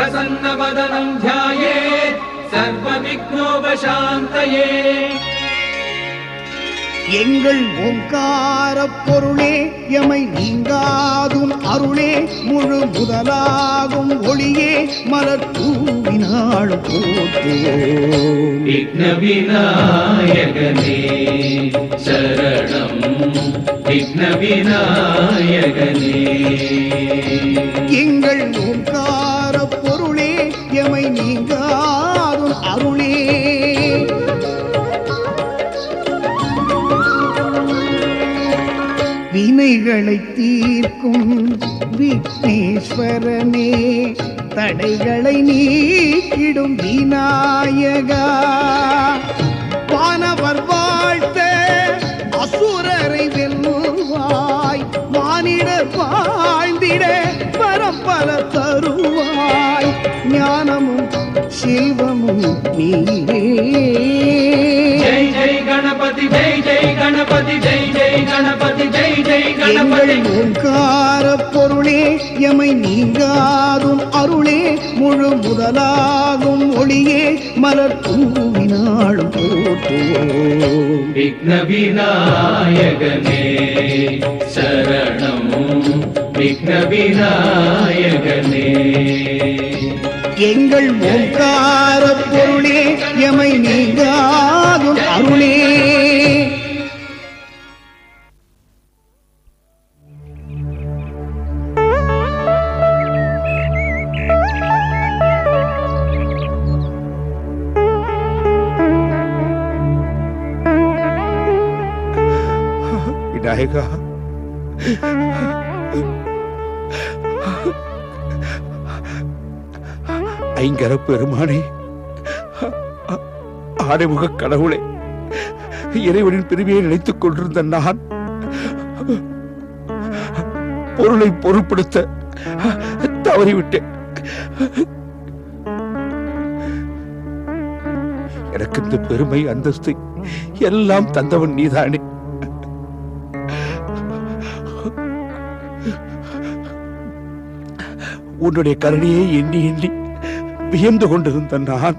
प्रसन्नवदनं ध्यायेत् सर्वविघ्नोपशान्तये எங்கள் ஓங்கார பொருளே எமை நீங்காதும் அருளே முழு முதலாகும் ஒளியே மலர் தூவினாள் போற்றுவோம். விக்ன விநாயகனே சரணம் விக்ன விநாயகனே. எங்கள் ஓங்கார பொருளே எமை நீங்காதும் அருளே வினைகளை தீர்க்கும் விக்னேஸ்வரனே தடைகளை நீக்கிடும் விநாயகா வானவர் வாழ்த்த அசுரரை வெல்வாய் மானிடர் வாழ்ந்திட பரம்பர தருவாய் ஞானமும் செல்வமும் நீயே. ஜெய் ஜெய் கணபதி ஜெய் ஜெய் கணபதி ஜெய் ஜெய் கணபதி ஜெய் ஜெய் கணபதி. ஓங்கார பொருளே எமை நீங்காதும் அருளே முழு முதலாகும் ஒளியே மலர் தூவினாள் போற்றுவோம். விக்ன விநாயகனே சரணம் விக்ன விநாயகனே. எங்கள் ஓங்கார பொருளே எமை நீங்காதும் அருளே. விநாயகா ஐங்கர பெருமானே ஆனைமுக கடவுளே இறைவனின் பெருமையை நினைத்துக் கொண்டிருந்த நான் பொருளை பொருட்படுத்த தவறிவிட்டேன். எனக்கு இந்த பெருமை அந்தஸ்து எல்லாம் தந்தவன் நீதானே. உன்னுடைய கருணையை எண்ணி எண்ணி வியந்து கொண்டிருந்த நான்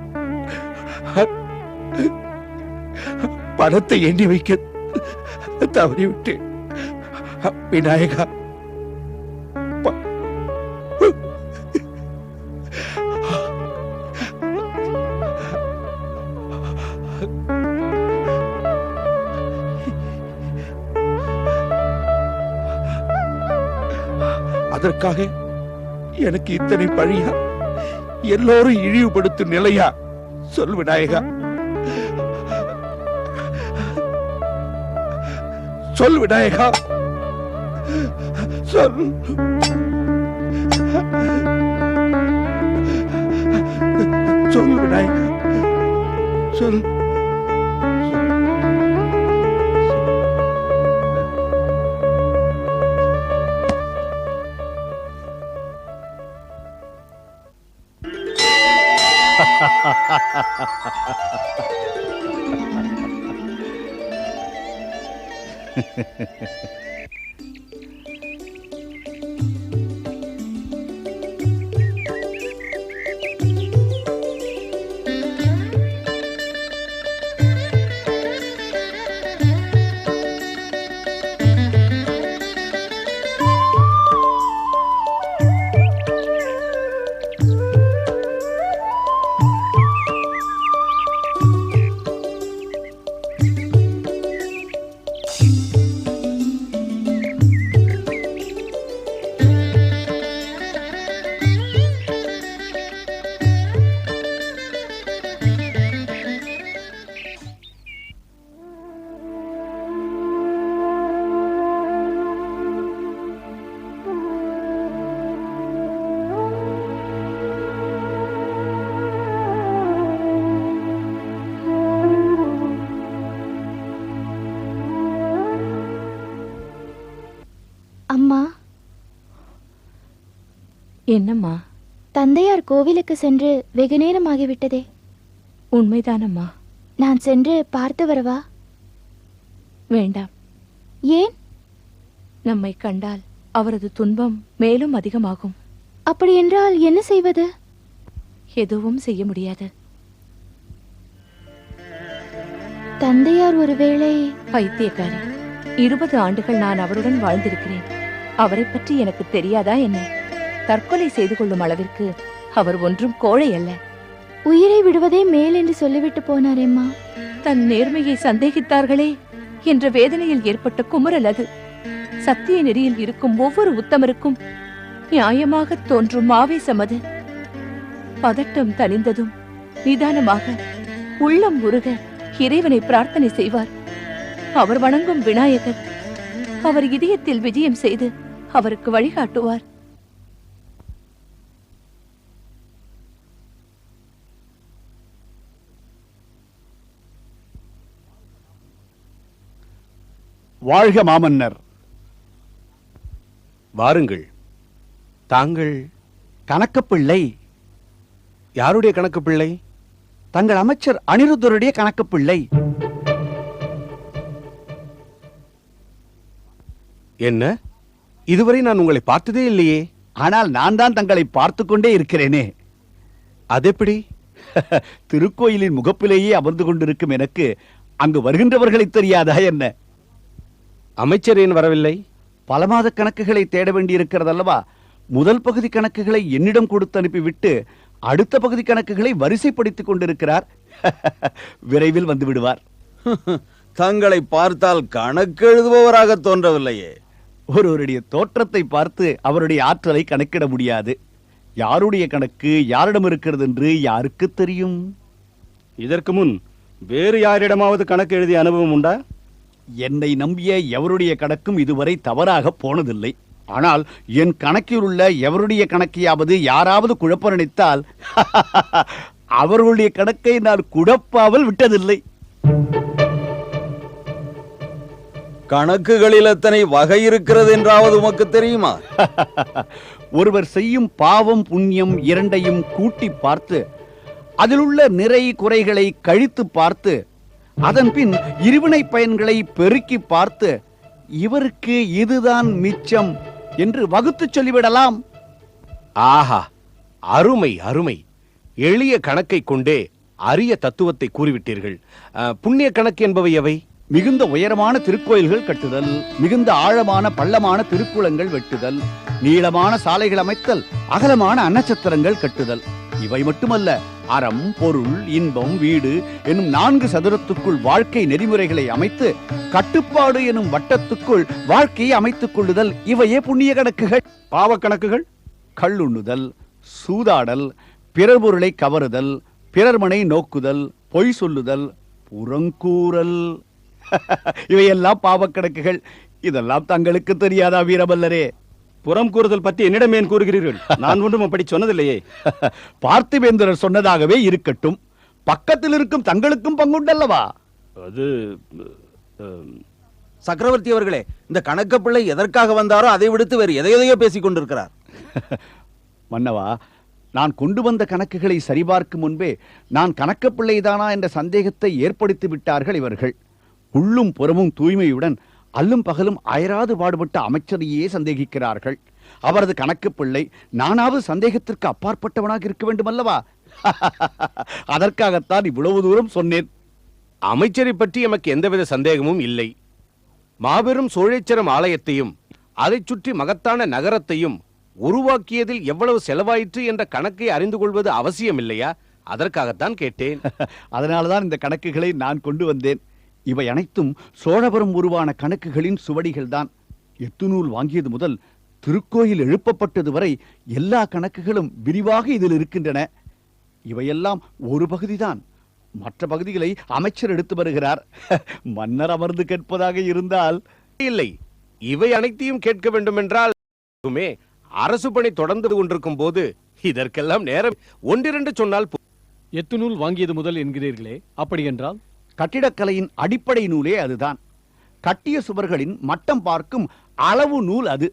பணத்தை எண்ணி வைக்க தவறிவிட்டேன். விநாயகா அதற்காக எனக்கு இத்தனை பழியா? எல்லோரும் இழிவுபடுத்தும் நிலையா? சொல் விநாயகா, சொல் விநாயகா, சொல். சொல் விநாயகா, சொல். அம்மா. என்னம்மா? தந்தையார் கோவிலுக்கு சென்று வெகு நேரமாகிவிட்டதே. உண்மைதானம்மா? நான் சென்று பார்த்து வரவா? வேண்டாம். ஏன்? நம்மை கண்டால் அவரது துன்பம் மேலும் அதிகமாகும். அப்படி என்றால் என்ன செய்வது? எதுவும் செய்ய முடியாது. தந்தையார் ஒருவேளை பைத்தியக்காரி. 20 ஆண்டுகள் நான் அவருடன் வாழ்ந்திருக்கிறேன். அவரை பற்றி எனக்கு தெரியாதா என்ன? தற்கொலை செய்து கொள்ளும் அளவிற்கு அவர் ஒன்றும் கோழை அல்ல. உயிரை விடுவதே மேல் என்று சொல்லிவிட்டு போனாரேம்மா. தன் நேர்மையை சந்தேகித்தார்களே என்ற வேதனையில் ஏற்பட்ட குமுறல் அது. சத்திய நெறியில் இருக்கும் ஒவ்வொரு உத்தமருக்கும் நியாயமாக தோன்றும் ஆவேசம் அது. பதட்டம் தணிந்ததும் நிதானமாக உள்ளம் உருக இறைவனை பிரார்த்தனை செய்வார். அவர் வணங்கும் விநாயகர் அவர் இதயத்தில் விஜயம் செய்து அவருக்கு வழிகாட்டுவார். வாழ்க மாமன்னர். வாருங்கள். தாங்கள் கணக்கப்பிள்ளை. யாருடைய கணக்கு பிள்ளை? தங்கள் அமைச்சர் அனிருத்தருடைய கணக்கப்பிள்ளை. என்ன, இதுவரை நான் உங்களை பார்த்ததே இல்லையே. ஆனால் நான் தான் தங்களை பார்த்து கொண்டே இருக்கிறேனே. அதெப்படி? திருக்கோயிலின் முகப்பிலேயே அமர்ந்து கொண்டிருக்கும் எனக்கு அங்கு வருகின்றவர்களை தெரியாதா என்ன? அமைச்சர் ஏன் வரவில்லை? பல மாத கணக்குகளை தேட வேண்டியிருக்கிறது அல்லவா? முதல் பகுதி கணக்குகளை என்னிடம் கொடுத்து அனுப்பிவிட்டு அடுத்த பகுதி கணக்குகளை வரிசைப்படுத்திக் கொண்டிருக்கிறார். விரைவில் வந்து விடுவார். தங்களை பார்த்தால் கணக்கு எழுதுபவராக தோன்றவில்லையே. ஒருவருடைய தோற்றத்தை பார்த்து அவருடைய ஆற்றலை கணக்கிட முடியாது. யாருடைய கணக்கு யாரிடம் இருக்கிறது என்று யாருக்கு தெரியும்? இதற்கு முன் வேறு யாரிடமாவது கணக்கு எழுதிய அனுபவம் உண்டா? என்னை நம்பிய எவருடைய கணக்கும் இதுவரை தவறாக போனதில்லை. ஆனால் என் கணக்கில் உள்ள எவருடைய கணக்கையாவது யாராவது குழப்ப நினைத்தால் அவர்களுடைய கணக்கை நான் குழப்பாமல் விட்டதில்லை. கணக்குகளில் எத்தனை வகை இருக்கிறது என்றாவது உமக்கு தெரியுமா? ஒருவர் செய்யும் பாவம் புண்ணியம் இரண்டையும் கூட்டி பார்த்து அதிலுள்ள நிறை குறைகளை கழித்து பார்த்து அதன் பின் இருவினை பயன்களை பெருக்கி பார்த்து இவருக்கு இதுதான் மிச்சம் என்று வகுத்து சொல்லிவிடலாம். ஆஹா, அருமை அருமை. எளிய கணக்கை கொண்டே அரிய தத்துவத்தை கூறிவிட்டீர்கள். புண்ணிய கணக்கு என்பவை எவை? மிகுந்த உயரமான திருக்கோயில்கள் கட்டுதல், மிகுந்த ஆழமான பள்ளமான திருக்குளங்கள் வெட்டுதல், நீளமான சாலைகள் அமைத்தல், அகலமான அன்னச்சத்திரங்கள் கட்டுதல். இவை மட்டுமல்ல, அறம், பொருள், இன்பம், வீடு எனும் 4 சதுரத்துக்குள் வாழ்க்கை நெறிமுறைகளை அமைத்து கட்டுப்பாடு எனும் வட்டத்துக்குள் வாழ்க்கையை அமைத்துக் கொள்ளுதல். இவையே புண்ணிய கணக்குகள். பாவ கணக்குகள்? கள்ளுண்ணுதல், சூதாடல், பிறர் பொருளை கவருதல், பிறர் மனை நோக்குதல், பொய் சொல்லுதல், புறங்கூறல். இவையெல்லாம் பாவ கணக்குகள். இதெல்லாம் தங்களுக்கு தெரியாதா வீரமல்லரே? புறம் கூறுதல் பற்றி என்னிடம் ஏன் கூறுகிறீர்கள்? நான் ஒன்றும் அப்படி சொன்னதில்லையே. பார்த்திபேந்திரர் சொன்னதாகவே இருக்கட்டும். பக்கத்தில் இருக்கும் தங்களுக்கும் பங்குண்டல்லவா? அது சக்கரவர்த்தி அவர்களே, இந்த கணக்க பிள்ளை எதற்காக வந்தாரோ அதை விடுத்து வேறு எதையோ பேசிக் கொண்டிருக்கிறார். மன்னவா, நான் கொண்டு வந்த கணக்குகளை சரிபார்க்கும் முன்பே நான் கணக்கப்பிள்ளைதானா என்ற சந்தேகத்தை ஏற்படுத்தி விட்டார்கள் இவர்கள். உள்ளும் புறமும் தூய்மையுடன் அல்லும் பகலும் அயராது பாடுபட்ட அமைச்சரையே சந்தேகிக்கிறார்கள். அவரது கணக்கு பிள்ளை நானாவது சந்தேகத்திற்கு அப்பாற்பட்டவனாக இருக்க வேண்டும் அல்லவா? அதற்காகத்தான் இவ்வளவு தூரம் சொன்னேன். அமைச்சரை பற்றி எமக்கு எந்தவித சந்தேகமும் இல்லை. மாபெரும் சோழேச்சரம் ஆலயத்தையும் அதைச் சுற்றி மகத்தான நகரத்தையும் உருவாக்கியதில் எவ்வளவு செலவாயிற்று என்ற கணக்கை அறிந்து கொள்வது அவசியம் இல்லையா? அதற்காகத்தான் கேட்டேன். அதனால்தான் இந்த கணக்குகளை நான் கொண்டு வந்தேன். இவை அனைத்தும் சோழபுரம் உருவான கணக்குகளின் சுவடிகள் தான். எத்துநூல் வாங்கியது முதல் திருக்கோயில் எழுப்பப்பட்டது வரை எல்லா கணக்குகளும் விரிவாக இதில் இருக்கின்றன. இவையெல்லாம் ஒரு பகுதிதான். மற்ற பகுதிகளை அமைச்சர் எடுத்து வருகிறார். மன்னர் அமர்ந்து கேட்பதாக இருந்தால் இல்லை. இவை அனைத்தையும் கேட்க வேண்டும் என்றால் அரசு பணி தொடர்ந்து கொண்டிருக்கும் போது இதற்கெல்லாம் நேரம் 1-2 சொன்னால். எத்துநூல் வாங்கியது முதல் என்கிறீர்களே, அப்படி என்றால்? கட்டிடக்கலையின் அடிப்படை நூலே அதுதான். கட்டிய சுவர்களின் மட்டம் பார்க்கும் அளவு நூல் அது.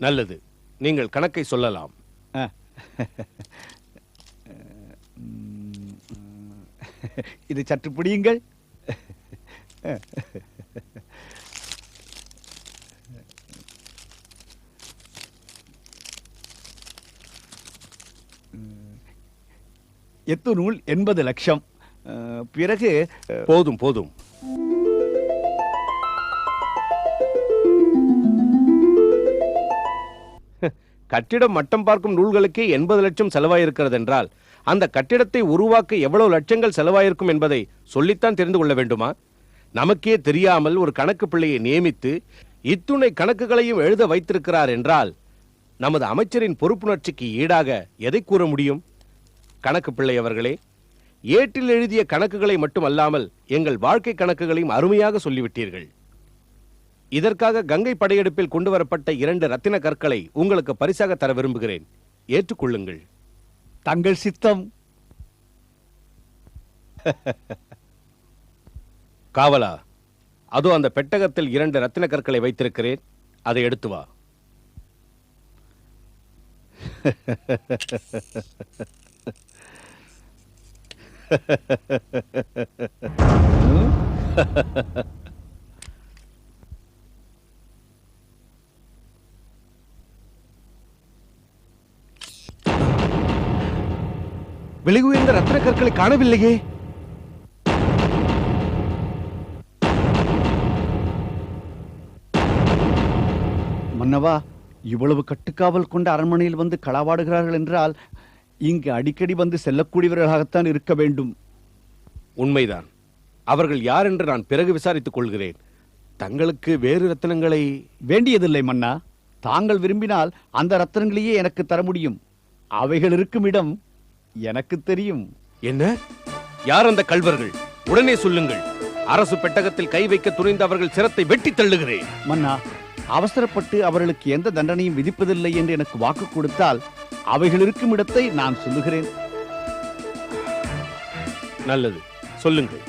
நல்லது, நீங்கள் கணக்கை சொல்லலாம். இது சற்று பிடியுங்கள். எத்து நூல் 80 லட்சம். பிறகு போதும் போதும். கட்டிடம் மட்டம் பார்க்கும் நூல்களுக்கே 80 லட்சம் செலவாயிருக்கிறது என்றால் அந்த கட்டிடத்தை உருவாக்க எவ்வளவு லட்சங்கள் செலவாயிருக்கும் என்பதை சொல்லித்தான் தெரிந்து கொள்ள வேண்டுமா? நமக்கே தெரியாமல் ஒரு கணக்கு பிள்ளையை நியமித்து இத்துணை கணக்குகளையும் எழுத வைத்திருக்கிறார் என்றால் நமது அமைச்சரின் பொறுப்புணர்ச்சிக்கு ஈடாக எதை கூற முடியும்? கணக்கு பிள்ளை அவர்களே, ஏட்டில் எழுதிய கணக்குகளை மட்டுமல்லாமல் எங்கள் வாழ்க்கை கணக்குகளையும் அருமையாக சொல்லிவிட்டீர்கள். இதற்காக கங்கை படையெடுப்பில் கொண்டு வரப்பட்ட 2 ரத்தின கற்களை உங்களுக்கு பரிசாக தர விரும்புகிறேன். ஏற்றுக்கொள்ளுங்கள். தங்கள் சித்தம். காவலா, அதோ அந்த பெட்டகத்தில் 2 ரத்தின கற்களை வைத்திருக்கிறேன். அதை எடுத்து வா. விலை உயர்ந்த ரத்தின கற்களை காணவில்லையே. மன்னவா, இவ்வளவு கட்டுக்காவல் கொண்ட அரண்மனையில் வந்து களவாடுகிறார்கள் என்றால் இங்கு அடிக்கடி வந்து செல்லக்கூடியவர்களாகத்தான் இருக்க வேண்டும். உண்மைதான். அவர்கள் யார் என்று நான் பிறகு விசாரித்துக் கொள்கிறேன். தங்களுக்கு வேறு ரத்தினங்களை வேண்டியதில்லை மன்னா. தாங்கள் விரும்பினால் அந்த ரத்தினங்களையே எனக்கு தர முடியும். அவைகள் இருக்கும் இடம் எனக்கு தெரியும். என்ன? யார் அந்த கள்வர்கள்? உடனே சொல்லுங்கள். அரசு பெட்டகத்தில் கை வைக்க துணிந்த அவர்கள் சிரத்தை வெட்டி தள்ளுகிறேன். மன்னா, அவசரப்பட்டு அவர்களுக்கு எந்த தண்டனையும் விதிப்பதில்லை என்று எனக்கு வாக்கு கொடுத்தால் அவைகள் இருக்கும் இடத்தை நான் சொல்லுகிறேன். நல்லது, சொல்லுங்கள்.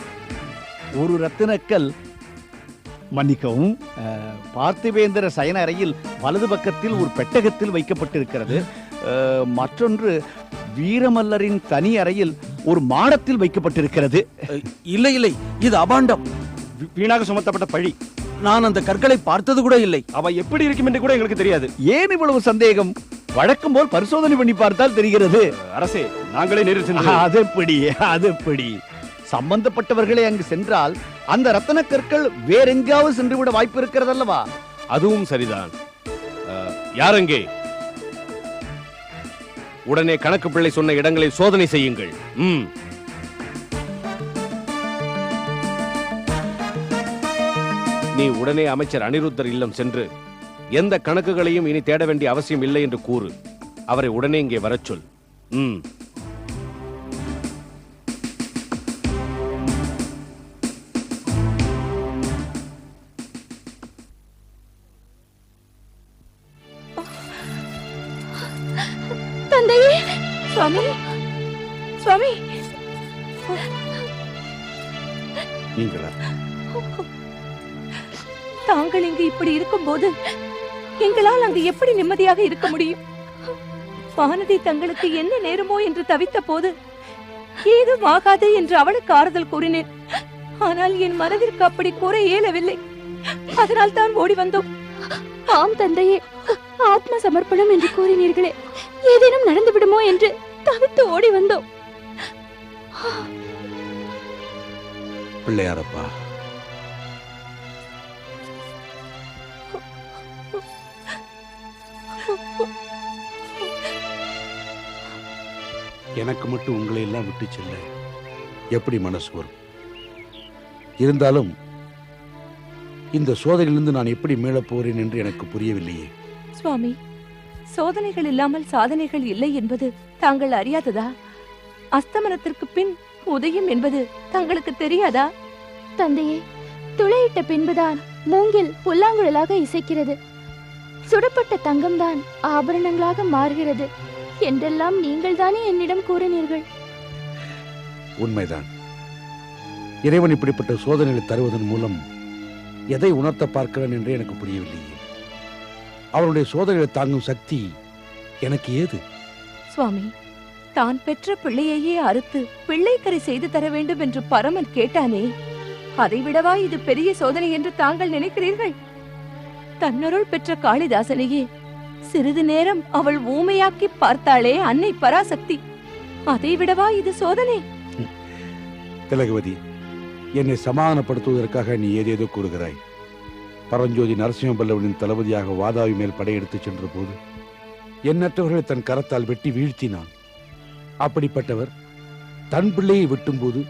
ஒரு ரத்தினக்கல், மன்னிக்கவும், பார்த்திவேந்திர சயன அறையில் வலது பக்கத்தில் ஒரு பெட்டகத்தில் வைக்கப்பட்டிருக்கிறது. மற்றொன்று வீரமல்லரின் தனி அறையில் ஒரு மாடத்தில் வைக்கப்பட்டிருக்கிறது. இல்லை இல்லை, இது அபாண்டம். வீணாக சுமத்தப்பட்ட பழி. நான் அந்த கற்களை பார்த்தது கூட இல்லை. அவை எப்படி இருக்கும் என்று கூட எங்களுக்கு தெரியாது. ஏன் இவ்வளவு சந்தேகம்? வழக்கம் போல் பரிசோதனை பண்ணி பார்த்தால் தெரிகிறது. அரசே, நாங்களே நேரில் சென்று அதெப்படி சம்பந்தப்பட்டவர்களே அங்கு சென்றால் அந்த ரத்தன கற்கள் வேறெங்காவது சென்று விட வாய்ப்பு இருக்கிறது அல்லவா? அதுவும் சரிதான். யாரெங்கே? உடனே கணக்கு பிள்ளை சொன்ன இடங்களை சோதனை செய்யுங்கள். நீ உடனே அமைச்சர் அனிருத்தர் இல்லம் சென்று எந்த கணக்குகளையும் இனி தேட வேண்டிய அவசியம் இல்லை என்று கூறு. அவரை உடனே இங்கே வரச் சொல். தந்தையே! சுவாமி, சுவாமி! நீங்களா? தாங்கள் இங்கு இப்படி இருக்கும்போது எங்களால் அங்கு எப்படி நிம்மதியாக இருக்க முடியும்? வானதி தங்களுக்கு என்ன நேருமோ என்று தவித்த போது ஏதும் ஆகாது என்று அவளுக்கு ஆறுதல் கூறினேன். ஆனால் என் மனதிற்கு அப்படி கூற இயலவில்லை. அதனால் தான் ஓடி வந்தோம். ஆம் தந்தையே, ஆத்ம சமர்ப்பணம் என்று கூறினீர்களே, ஏதேனும் நடந்து விடுமோ என்று தவித்து ஓடி வந்தோம். பிள்ளையாரப்பா, எனக்கு மட்டும் உங்களை எல்லாம் விட்டு செல்ல எப்படி மனசு வரும்? இருந்தாலும் இந்த சோதனையிலிருந்து நான் எப்படி மீளப் போறேன் என்று எனக்கு புரியவில்லையே. சுவாமி, சோதனைகள் இல்லாமல் சாதனைகள் இல்லை என்பது தாங்கள் அறியாததா? அஸ்தமனத்திற்கு பின் உதயம் என்பது தங்களுக்கு தெரியாதா? தந்தையே, துளையிட்ட பின்புதான் மூங்கில் புல்லாங்குழலாக இசைக்கிறது, சுடப்பட்ட தங்கம்தான் ஆபரணங்களாக மாறுகிறது என்றெல்லாம் நீங்கள் தானே என்னிடம் கூறினீர்கள். உண்மைதான். இறைவன் இப்படிப்பட்ட சோதனைகளை தருவதன் மூலம் எதை உணர்த்த பார்க்கிறேன் என்று எனக்கு புரியவில்லையே. அவருடைய சோதனைகளை தாங்கும் சக்தி எனக்கு ஏது? சுவாமி, தான் பெற்ற பிள்ளையையே அறுத்து பிள்ளைக்கறி செய்து தர வேண்டும் என்று பரமன் கேட்டானே, அதை விடவா இது பெரிய சோதனை என்று தாங்கள் நினைக்கிறீர்கள்? தன்னருள் பெற்ற காளிதாசனையே சிறிது நேரம் அவள் ஊமையாக்கி பார்த்தாளே அன்னை பராசக்தி, அதை விடவா இது சோதனை? திலகவதி, என்னை சமாதானப்படுத்துவதற்காக நீ ஏதேதோ கூறுகிறாய். பரஞ்சோதி நரசிம்ம பல்லவனின் தளபதியாக வாதாவி மேல் படையெடுத்துச் சென்ற போது எண்ணற்றவர்களை தன் கரத்தால் வெட்டி வீழ்த்தினான். அப்படிப்பட்டவர் தன் பிள்ளையை வெட்டும் போது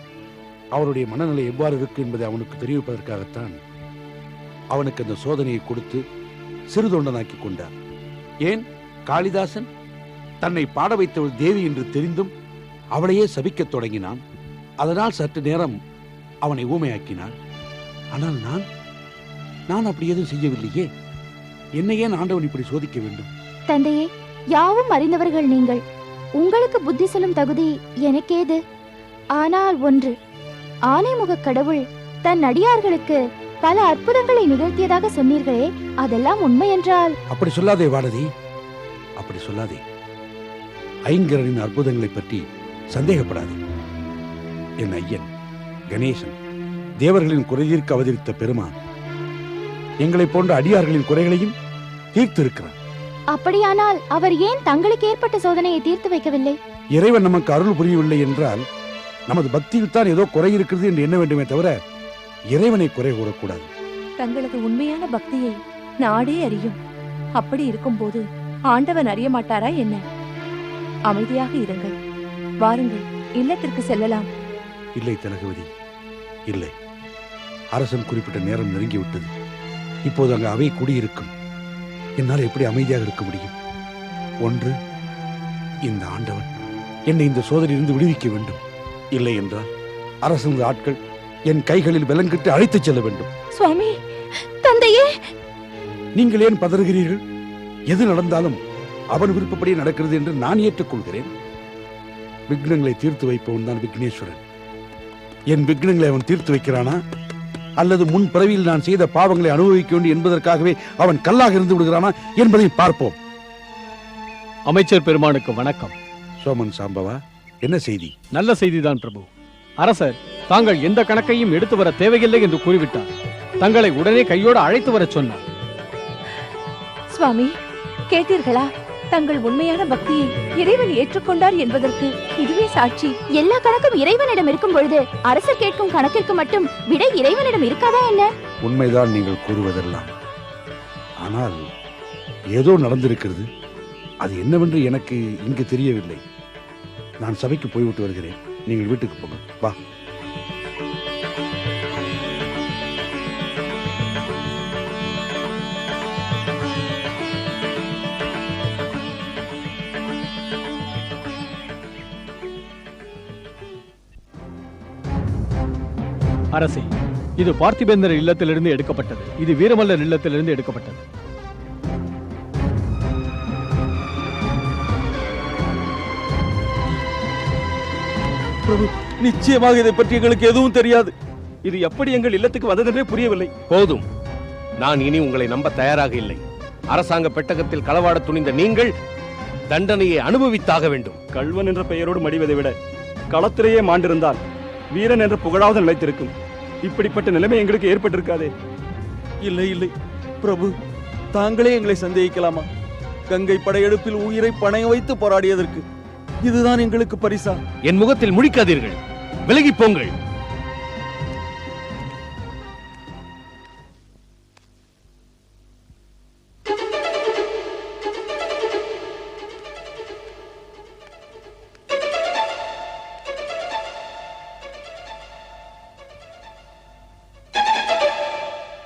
அவருடைய மனநிலை எவ்வாறு இருக்கு என்பதை அவனுக்கு தெரிவிப்பதற்காகத்தான் அவனுக்கு அந்த சோதனையை கொடுத்து சிறு தொண்டனாக்கி கொண்டார். ஏன், காளிதாசன் தன்னை பாட வைத்தவள் தேவி என்று தெரிந்தும் அவளையே சபிக்கத் தொடங்கினான். அதனால் சற்று நேரம் அவனை ஊமையாக்கினான். ஆனால் நான் அப்படி எதுவும் செய்யவில்லையே. என்னை ஏன் ஆண்டவன் இப்படி சோதிக்க வேண்டும்? தந்தையே, யாவும் அறிந்தவர்கள் நீங்கள். உங்களுக்கு புத்தி சொல்லும் தகுதி எனக்கேது? ஆனால் ஒன்று, ஆனைமுக கடவுள் தன் அடியார்களுக்கு பல அற்புதங்களை நிகழ்த்தியதாக சொன்னீர்களே, அதெல்லாம் உண்மை என்றால்? அப்படி சொல்லாதே வானதி, அப்படி சொல்லாதே. ஐங்கரனின் அற்புதங்களை பற்றி சந்தேகப்படாதே. என் ஐயன் கணேசன் தேவர்களின் குறைதீர்க்க அவதரித்த பெருமான் எங்களை போன்ற அடியார்களின் குறைகளையும் தீர்த்து இருக்கிறார். அப்படியானால் அவர் ஏன் தங்களுக்கு ஏற்பட்ட சோதனையை தீர்த்து வைக்கவில்லை? இறைவன் நமக்கு அருள் புரியவில்லை என்றால் நமது பக்தியில் தான் ஏதோ குறை இருக்கிறது என்று எண்ண வேண்டுமே தவிர இறைவனை குறை கூறக்கூடாது. தங்களது உண்மையான பக்தியை நாடே அறியும். அப்படி இருக்கும்போது ஆண்டவன் அறிய மாட்டாரா என்ன? அமைதியாக இருங்கள். வாருங்கள், இல்லத்திற்கு செல்லலாம். இல்லை திலகவதி, இல்லை. அரசன் குறிப்பிட்ட நேரம் நெருங்கிவிட்டது. இப்போது அங்கு அவை கூடியிருக்கும். என்னால் எப்படி அமைதியாக இருக்க முடியும்? ஒன்று, இந்த ஆண்டவன் என்னை இந்த சோதனையிலிருந்து விடுவிக்க வேண்டும். இல்லை என்றால் அரசனது ஆட்கள் என் கைகளில் விலங்கிட்டு அழைத்துச் செல்ல வேண்டும். சுவாமி, தந்தையே, நீங்கள் ஏன் பதறுகிறீர்கள்? எது நடந்தாலும் அவன் விருப்பப்படி நடக்கிறது என்று நான் ஏற்றுக்கொள்கிறேன். விக்னங்களை தீர்த்து வைப்பவன் தான் விக்னேஸ்வரன். என் விக்னங்களை அவன் தீர்த்து வைக்கிறானா, அல்லது முன் பிறவியில் நான் செய்த பாவங்களை அனுபவிக்க வேண்டும் என்பதற்காகவே அவன் கல்லாக இருந்து விடுகிறானா என்பதை பார்ப்போம். அமைச்சர் பெருமானுக்கு வணக்கம். சோமன் சாம்பவா, என்ன செய்தி? நல்ல செய்திதான் பிரபு. அரசர் தாங்கள் எந்த கணக்கையும் எடுத்து வர தேவையில்லை என்று கூறிவிட்டார். தங்களை உடனே கையோடு அழைத்து வரச் சொன்னார். சுவாமி, கேட்டீர்களா? தங்கள் உண்மையான பக்தியை இறைவன் ஏற்றுக்கொண்டார் என்பதற்கு இதுவே சாட்சி. எல்லா கணக்கும் இறைவனிடம் இருக்கும் பொழுது அரசர் கேட்கும் கணக்கிற்கு மட்டும் விடை இறைவனிடம் இருக்காதா என்ன? உண்மைதான் நீங்கள் கூறுவதெல்லாம். ஆனால் ஏதோ நடந்திருக்கிறது. அது என்னவென்று எனக்கு இங்கு தெரியவில்லை. நான் சபைக்கு போய்விட்டு வருகிறேன். நீங்கள் வீட்டுக்கு போங்க. வா. அரசே, இது பார்த்திபேந்தர் இல்லத்திலிருந்து எடுக்கப்பட்டது. இது வீரமல்லர் இல்லத்திலிருந்து எடுக்கப்பட்டது. பிரபு, நிச்சயமாக இதை பற்றி எங்களுக்கு எதுவும் தெரியாது. இது எப்படி எங்கள் இல்லத்துக்கு வந்ததென்றே புரியவில்லை. போதும், நான் இனி உங்களை நம்ப தயாராக இல்லை. அரசாங்க பெட்டகத்தில் களவாட துணிந்த நீங்கள் தண்டனையை அனுபவித்தாக வேண்டும். கள்வன் என்ற பெயரோடு மடிவதை விட களத்திலேயே மாண்டிருந்தால் வீரன் என்ற புகழாவது நிலைத்திருக்கும். இப்படிப்பட்ட நிலைமை எங்களுக்கு ஏற்பட்டிருக்காதே. இல்லை இல்லை பிரபு, தாங்களே எங்களை சந்தேகிக்கலாமா? கங்கை படையெடுப்பில் உயிரை பணயம் வைத்து போராடியதற்கு இதுதான் எங்களுக்கு பரிசா? என் முகத்தில் முழிக்காதீர்கள், விலகி போங்கள்.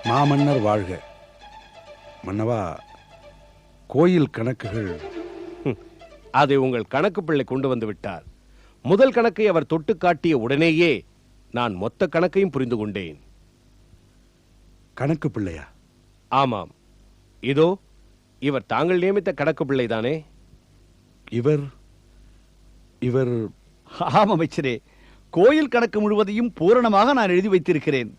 மாமன்னர் வாழ்க. மன்னவா, கோயில் கணக்குகள். அதை உங்கள் கணக்கு பிள்ளை கொண்டு வந்து விட்டார். முதல் கணக்கை அவர் தொட்டு காட்டிய உடனேயே நான் மொத்த கணக்கையும் புரிந்து கொண்டேன். கணக்கு பிள்ளையா? ஆமாம், இதோ இவர் தாங்கள் நியமித்த கணக்கு பிள்ளைதானே? இவர் இவர் ஆம் அமைச்சரே, கோயில் கணக்கு முழுவதையும் பூரணமாக நான் எழுதி வைத்திருக்கிறேன்.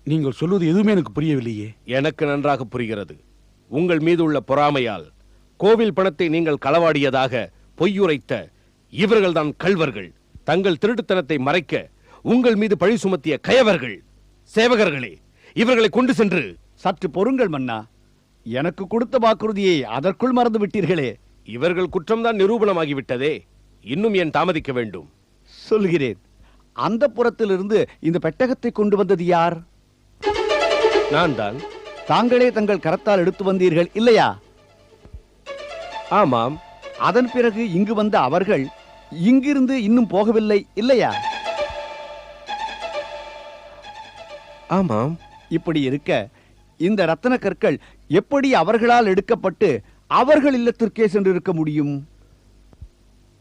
நீங்கள் சொல்வது எதுவுமே எனக்கு புரியவில்லையே. எனக்கு நன்றாக புரிகிறது. உங்கள் மீது உள்ள பொறாமையால் கோவில் பணத்தை நீங்கள் களவாடியதாக பொய்யுரைத்த இவர்கள்தான் கள்வர்கள். தங்கள் திருட்டுத்தனத்தை மறைக்க உங்கள் மீது பழி சுமத்திய கயவர்கள். சேவகர்களே, இவர்களை கொண்டு சென்று. சற்று பொறுங்கள் மன்னா. எனக்கு கொடுத்த வாக்குறுதியை அதற்குள் மறந்து விட்டீர்களே. இவர்கள் குற்றம்தான் நிரூபணமாகிவிட்டதே, இன்னும் ஏன் தாமதிக்க வேண்டும்? சொல்கிறேன். அந்த புறத்திலிருந்து இந்த பெட்டகத்தை கொண்டு வந்தது யார்? நான் தான். தாங்களே தங்கள் கரத்தால் எடுத்து வந்தீர்கள் இல்லையா? ஆமாம். அதன் பிறகு இங்கு வந்த அவர்கள் இங்கிருந்து இன்னும் போகவில்லை இல்லையா? ஆமாம். இப்படி இருக்க இந்த ரத்தன கற்கள் எப்படி அவர்களால் எடுக்கப்பட்டு அவர்கள் இல்லத்திற்கே சென்றிருக்க முடியும்?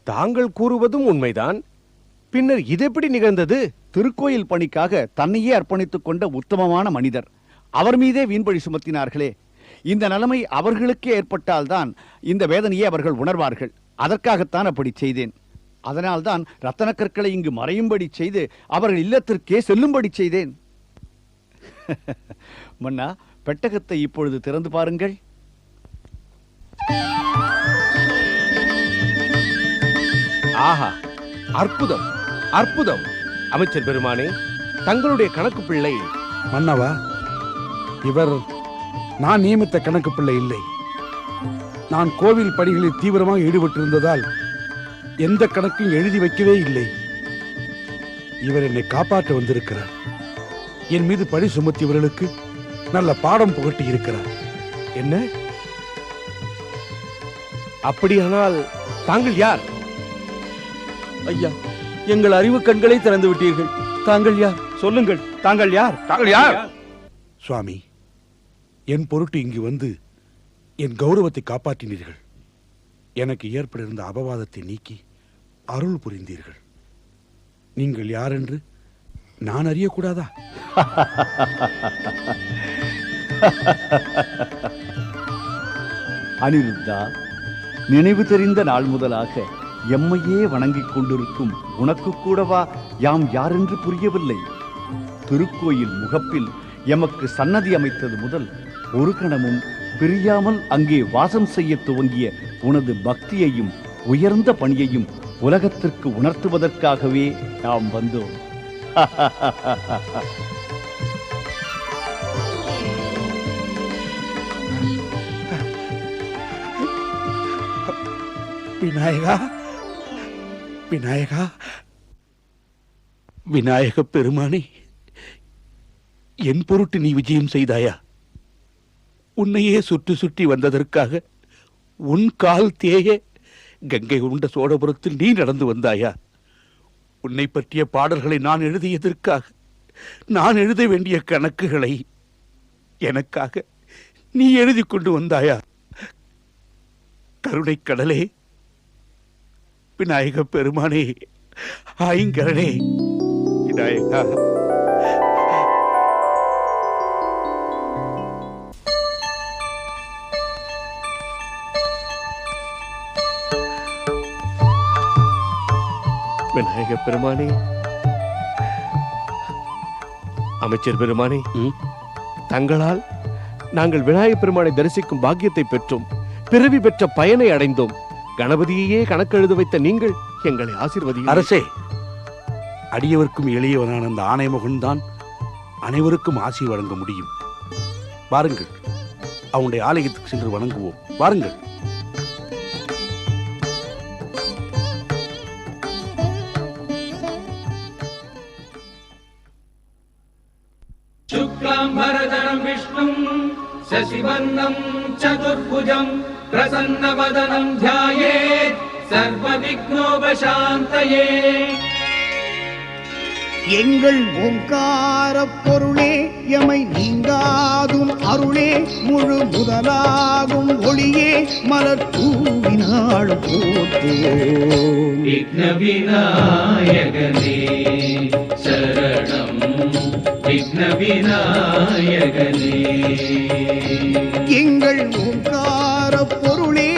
தாங்கள் கூறுவதும் உண்மைதான். பின்னர் இது எப்படி நிகழ்ந்தது? திருக்கோயில் பணிக்காக தன்னையே அர்ப்பணித்துக் கொண்ட உத்தமமான மனிதர், அவர் மீதே வீண்பழி சுமத்தினார்களே. இந்த நிலைமை அவர்களுக்கே ஏற்பட்டால்தான் இந்த வேதனையை அவர்கள் உணர்வார்கள். அதற்காகத்தான் அப்படி செய்தேன். அதனால்தான் ரத்தன கற்களை இங்கு மறையும்படி செய்து அவர்கள் இல்லத்திற்கே செல்லும்படி செய்தேன். மன்னா, பெட்டகத்தை இப்பொழுது திறந்து பாருங்கள். ஆஹா, அற்புதம், அற்புதம்! அமைச்சர் பெருமானே, தங்களுடைய கணக்கு பிள்ளை. மன்னவா, இவர் நான் நியமித்த கணக்கு பிள்ளை இல்லை. நான் கோவில் பணிகளில் தீவிரமாக ஈடுபட்டிருந்ததால் எந்த கணக்கும் எழுதி வைக்கவே இல்லை. இவர் என்னை காப்பாற்ற வந்திருக்கிறார். என் மீது பழி சுமத்தியவர்களுக்கு நல்ல பாடம் புகட்டி இருக்கிறார். என்ன? அப்படியானால் தாங்கள் யார்? ஐயா, எங்கள் அறிவு கண்களை திறந்து விட்டீர்கள். தாங்கள் யார்? சொல்லுங்கள், தாங்கள் யார்? தாங்கள் யார்? சுவாமி, என் பொருட்டு இங்கு வந்து என் கௌரவத்தை காப்பாற்றினீர்கள். எனக்கு ஏற்பட இருந்த அபவாதத்தை நீக்கி அருள் புரிந்தீர்கள். நீங்கள் யார் என்று நான் அறியக்கூடாதா? அனிருத்தா, நினைவு தெரிந்த நாள் முதலாக எம்மையே வணங்கிக் கொண்டிருக்கும் உனக்கு கூடவா யாம் யாரென்று புரியவில்லை? திருக்கோயில் முகப்பில் எமக்கு சன்னதி அமைத்தது முதல் ஒரு கணமும் பிரியாமல் அங்கே வாசம் செய்ய துவங்கிய உனது பக்தியையும் உயர்ந்த பணியையும் உலகத்திற்கு உணர்த்துவதற்காகவே நாம் வந்தோம். விநாயகா, விநாயகா, விநாயக பெருமானே, என் பொருட்டு நீ விஜயம் செய்தாயா? உன்னையே சுற்றி சுற்றி வந்ததற்காக உன் கால் தேய கங்கை உண்ட சோழபுரத்தில் நீ நடந்து வந்தாயா? உன்னை பற்றிய பாடல்களை நான் எழுதியதற்காக, நான் எழுத வேண்டிய கணக்குகளை எனக்காக நீ எழுதி கொண்டு வந்தாயா? கருணை கடலே, விநாயக பெருமானே, ஐங்கரனே, விநாயகா, விநாயக பெருமானே, அமைச்சர் பெருமானே, தங்களால் நாங்கள் விநாயக பெருமானை தரிசிக்கும் பாக்கியத்தை பெற்றோம். பிறவி பெற்ற பயனை அடைந்தோம். கணபதியையே கணக்கெழுத வைத்த நீங்கள் எங்களை ஆசீர்வதியும். அரசே, அடியவர்க்கும் எளியவனான அந்த ஆணைமுகன்தான் அனைவருக்கும் ஆசி வழங்க முடியும். வாருங்கள், அவனுடைய ஆலயத்துக்கு சென்று வணங்குவோம். வாருங்கள். शुक्लाम्बरधरं विष्णुं शशिवर्णं चतुर्भुजं प्रसन्नवदनं ध्यायेत् सर्वविघ्नोपशान्तये. எங்கள் ஓங்கார பொருளே, எமை நீங்காதும் அருளே, முழு முதலாகும் ஒளியே, மலர் தூவினாள் போற்றுவோம். விக்ன விநாயகனே சரணம், விக்ன விநாயகனே. எங்கள் ஓங்கார பொருளே,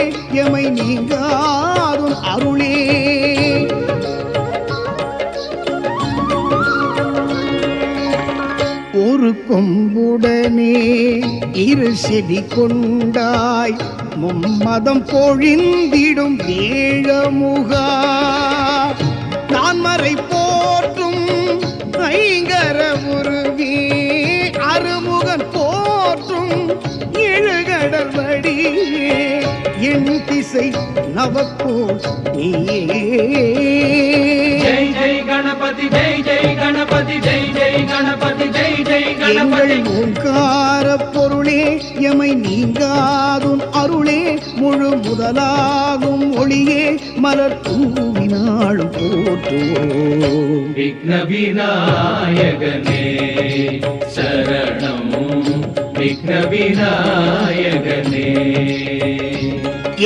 எமை நீங்காதும் அருளே. ஒரு கொம்புடனே இரு செவி கொண்டாய், மும்மதம் பொழிந்திடும் ஏழமுகா, நான் மறை போற்றும் ஐங்கர உருவே, அருமுகன் போற்றும் எழுகடல் வடிவே, என் திசை நவக்கோள் நீயே. ஜெய் ஜெய் கணபதி ஜெய் ஜெய் கணபதி ஜெய் ஜெய் கணபதி ஜெய் ஜெய் எங்கள் கணபதி. ஓங்கார பொருளே எமை நீங்காதும் அருளே முழு முதலாகும் ஒளியே மலர் தூவினாளும் போற்றுவோம். விக்ன விநாயகனே சரணம் விக்ன விநாயகனே.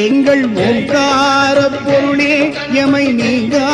எங்கள் ஓங்கார பொருளே எமை நீங்கா